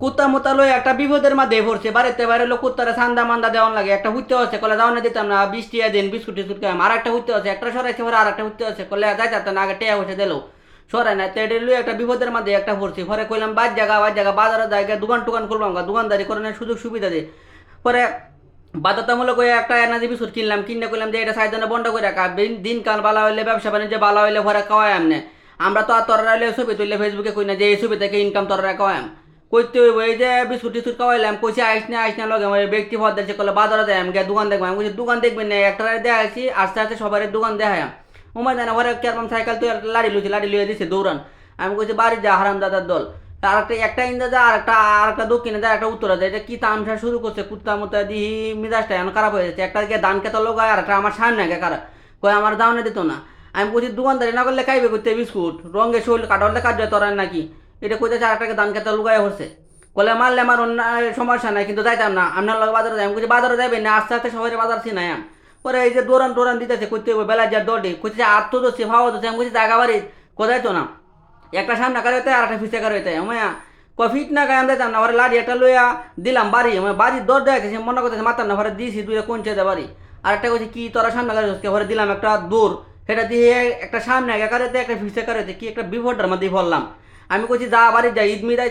কুত্তা মুতা লই একটা বিপদের মধ্যে পড়ছে, বাড়িতে বাইরে লোক কুত্তারে সান্দা মান্দা দেওয়ান লাগে, একটা হুইতে আছে কলে যাওয়া দিতাম না, 20 টিয়া দিন বিস্কুট টিস্কুট খাম, আর একটা হুইতে আছে একটা সরাইছে পরে আর একটা হুইতে আছে কলে যাইতাম না, আগে টেয়া বসে দিলো সরাই না, তেডে লই একটা বিপদের মধ্যে একটা পড়ছি, পরে কইলাম বাদ জায়গা বাজারে জায়গা দোকান টোকান করলাম, দোকানদারি করে সুযোগ সুবিধা দে। পরে বাধ্যতামূলক হয়ে একটা এনার্জি বিস্কুট কিনলাম, কিনে করলাম যে এটা সাইজনে বন্ধ করে রাখা, দিনকাল বালা হইলে ব্যবসা বাণিজ্য বালা হইলে পরে খাওয়াই আমনে। আমরা তো আর তররা ছবি তুললে ফেসবুকে কই না যে এই ছবি থেকে ইনকাম তররা খাওয়াম, কইতে হইব এই যে বিস্কুট টিস্কুট খাওয়াইলাম, কইছে আইস না লগে আমার ব্যক্তি পদ দেখছে কলে বাজারে যাই আমি দোকান দেখবো, আমি কইছি দোকান দেখবেন না, একটা দেয়া আছি আস্তে আস্তে সবার দোকান দেখায় উমায় দেয় না, পরে কেরম সাইকেল তুই লাড়ি লুয়ে দিছে দৌড়ান। আমি কইছি বাড়ি যা হারাম দাদার দল, আর একটা ইন্দা যায় আর একটা দক্ষিণে যায় একটা উত্তরে যায়, এটা কি তামসা শুরু করছে কুত্তা মুত্তা দিহি, মিজাজটা এখন খারাপ হয়ে যাচ্ছে, একটা গিয়ে ধান খেতে লোক আর একটা আমার সামনে আগে খারাপ কয় আমার দাওনে দিত না। আমি বলছি দোকানদারি না করলে খাইবে করতে বিস্কুট রঙে শৈল কাটালে কাজ যায় তোরার নাকি, এটা কইতেছে আর একটা ধান খেতে লুগায় হচ্ছে, কলে মারলে আমার অন্য সমস্যা নাই কিন্তু যাইতাম না আপনার লগে বাজারে যাই, আমি কইছি বাজারে যাবেন না আস্তে আস্তে সবাই বাজার চিনাই পরে এই যে দৌড়ান টোরান দিতেছে করতে বেলা যা দৌড়ে কইছে আর তো দোষে ভাও দোষে, আমি কইছি জায়গা বাড়ি কোথায় তো না, একটা সামনে কার হইতে আর একটা পিছিয়ে কার হইতে আমায় কফিট না গায়ে দিতাম না, ওরা লাড়ি একটা লইয়া দিলাম বাড়ি, আমার বাড়ির দর দেখাচ্ছে মনে করতেছে মাতাম না, ঘরে দিয়েছি দুইটা কোনছে দে বাড়ি, আর একটা কইছে কি তোরা সামনে কার ঘরে দিলাম একটা দৌড়, সেটা দিয়ে একটা সামনে আগে কার হইতে একটা পিছিয়ে কার হইতে কি একটা বিপদের মধ্যে পড়লাম। আমি কইছি যা বাড়ি যা ঈদ মিদাই